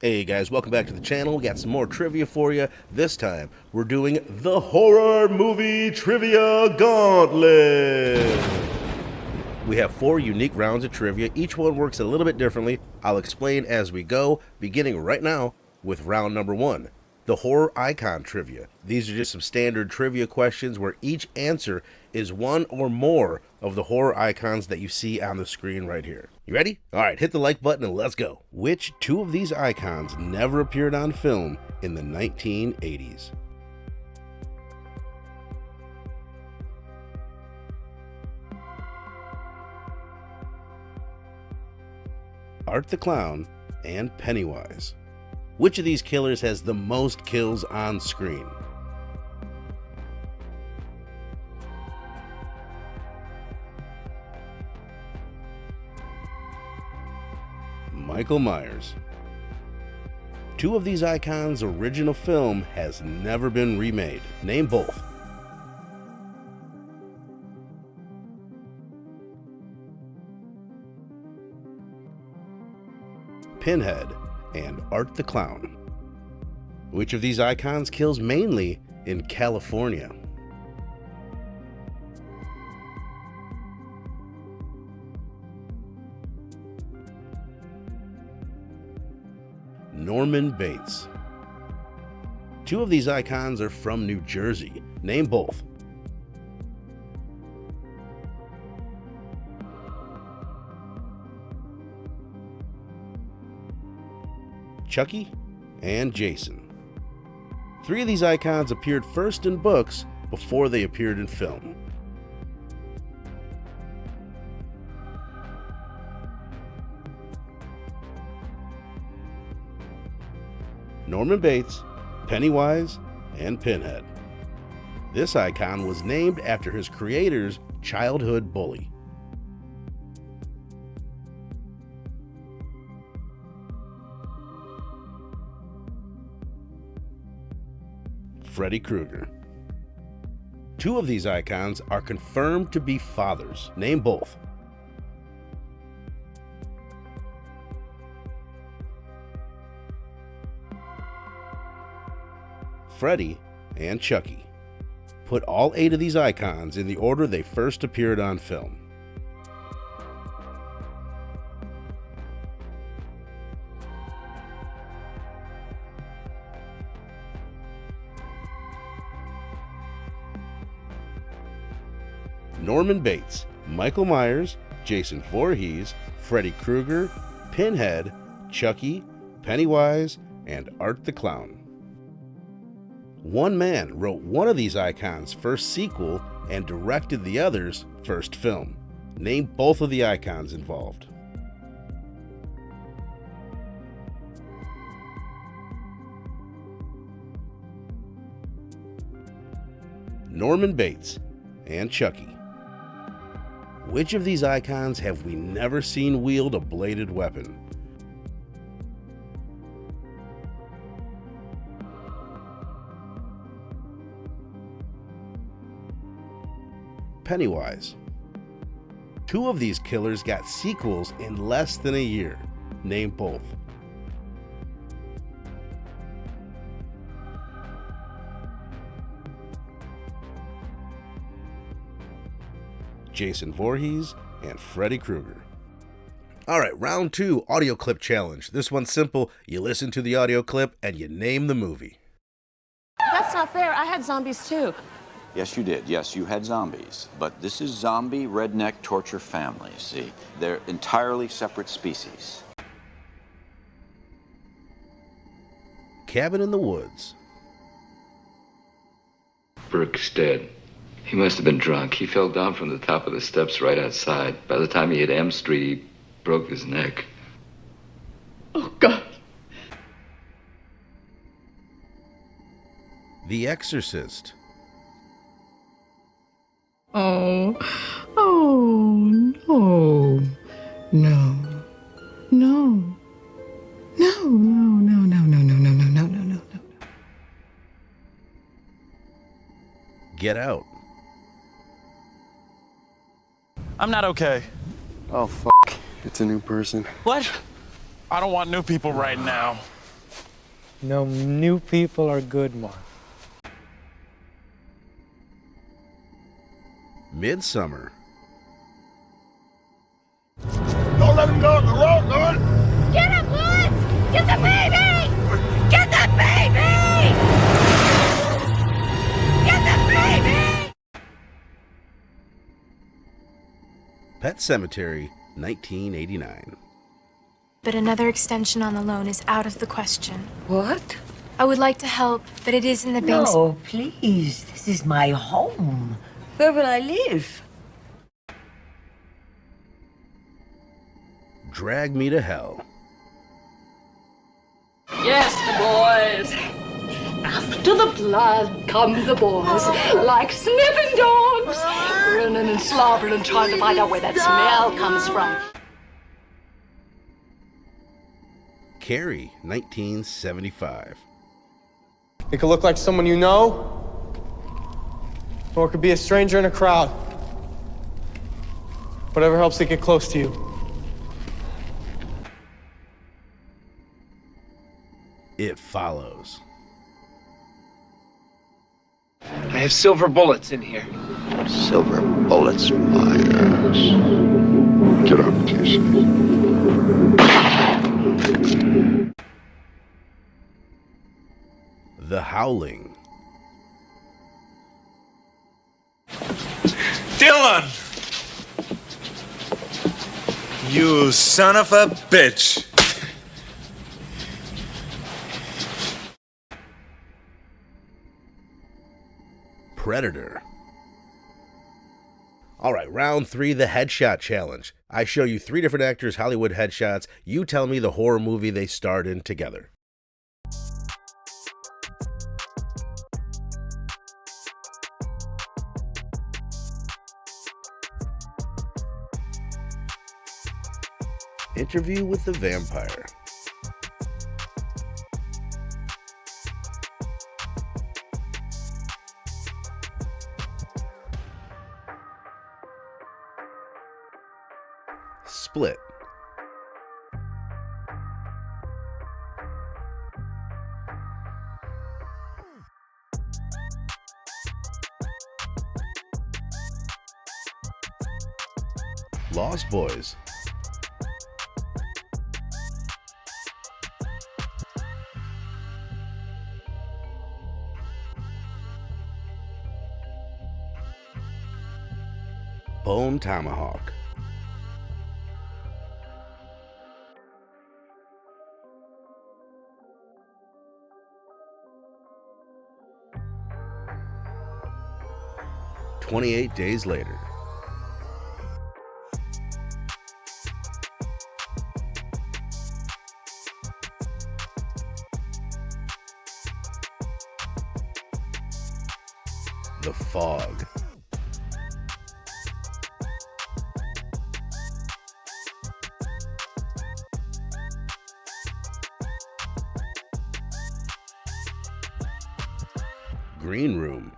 Hey guys, welcome back to the channel. We got some more trivia for you. This time, we're doing the Horror Movie Trivia Gauntlet. We have 4 unique rounds of trivia. Each one works a little bit differently. I'll explain as we go, beginning right now with round number 1, the horror icon trivia. These are just some standard trivia questions where each answer is one or more of the horror icons that you see on the screen right here. You ready? All right, hit the like button and let's go. Which 2 of these icons never appeared on film in the 1980s? Art the Clown and Pennywise. Which of these killers has the most kills on screen? Michael Myers. 2 of these icons' original film has never been remade. Name both. Pinhead and Art the Clown. Which of these icons kills mainly in California? Norman Bates. 2 of these icons are from New Jersey. Name both. Chucky and Jason. 3 of these icons appeared first in books before they appeared in film. Norman Bates, Pennywise, and Pinhead. This icon was named after his creator's childhood bully. Freddy Krueger. 2 of these icons are confirmed to be fathers. Name both. Freddy and Chucky. Put all 8 of these icons in the order they first appeared on film. Norman Bates, Michael Myers, Jason Voorhees, Freddy Krueger, Pinhead, Chucky, Pennywise, and Art the Clown. One man wrote one of these icons' first sequel and directed the other's first film. Name both of the icons involved. Norman Bates and Chucky. Which of these icons have we never seen wield a bladed weapon? Pennywise. 2 of these killers got sequels in less than a year. Name both. Jason Voorhees and Freddy Krueger. All right, round 2, audio clip challenge. This one's simple. You listen to the audio clip and you name the movie. That's not fair. I had zombies too. Yes, you did. Yes, you had zombies. But this is zombie redneck torture family, see? They're entirely separate species. Cabin in the Woods. Burke's dead. He must have been drunk. He fell down from the top of the steps right outside. By the time he hit Elm Street, he broke his neck. Oh, God. The Exorcist. Oh, no. No. No. No, no, no, no, no, no, no, no, no, no, no. Get Out. I'm not okay. Oh, fuck. It's a new person. What? I don't want new people right now. No, new people are good, Mark. Midsummer. Don't let him go on the road, Lord! Get him, Lewis! Get the baby! Get the baby! Get the baby! Pet Sematary, 1989. But another extension on the loan is out of the question. What? I would like to help, but it is in the bank's... No, please. This is my home. Where will I live? Drag Me to Hell. Yes, the boys. After the blood come the boys, like sniffing dogs, grinning and slobbering and trying to find out where that smell comes from. Carrie, 1975. It could look like someone you know, or it could be a stranger in a crowd. Whatever helps it get close to you. It Follows. I have silver bullets in here. Silver bullets, my ass. Get up, Casey. The Howling. Dylan! You son of a bitch! Predator. All right, round 3, the headshot challenge. I show you 3 different actors' Hollywood headshots. You tell me the horror movie they starred in together. Interview with the Vampire. Split. Lost Boys. Bone Tomahawk. "28 Days Later." The Fog. Green Room.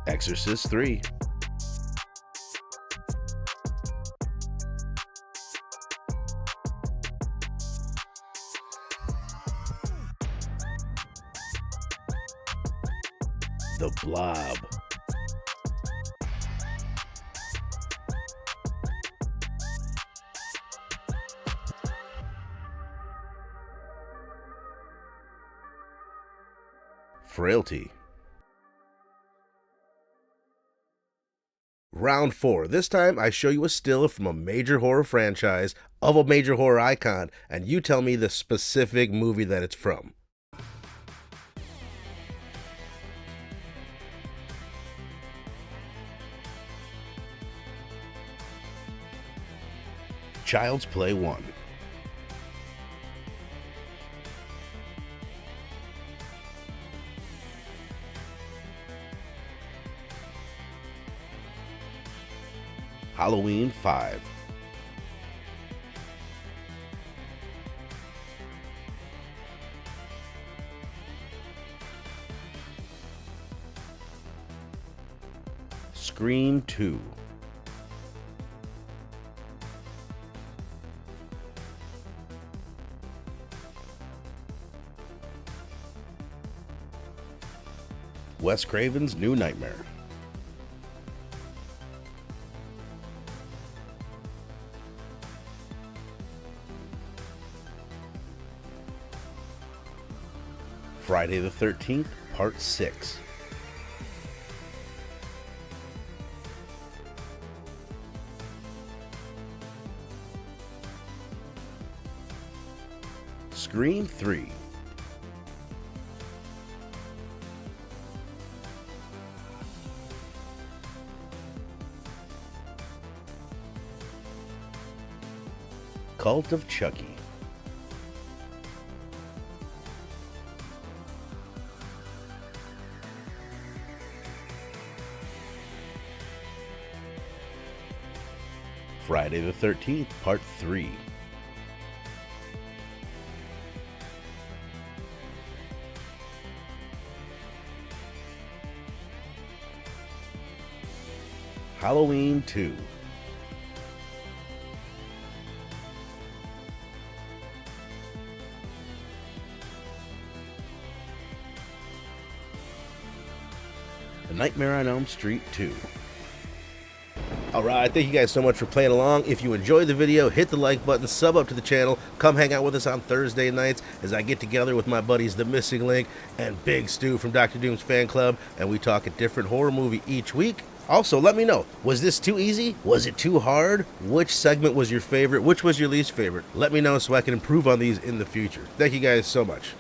Exorcist 3. The Blob. Frailty. Round 4. This time I show you a still from a major horror franchise of a major horror icon, and you tell me the specific movie that it's from. Child's Play 1. Halloween 5. Scream 2. Wes Craven's New Nightmare. Friday the 13th, Part 6. Scream 3. Cult of Chucky. Friday the 13th, Part 3. Halloween 2. The Nightmare on Elm Street 2. Alright, thank you guys so much for playing along. If you enjoyed the video, hit the like button, sub up to the channel, come hang out with us on Thursday nights as I get together with my buddies The Missing Link and Big Stu from Dr. Doom's Fan Club, and we talk a different horror movie each week. Also, let me know, was this too easy? Was it too hard? Which segment was your favorite? Which was your least favorite? Let me know so I can improve on these in the future. Thank you guys so much.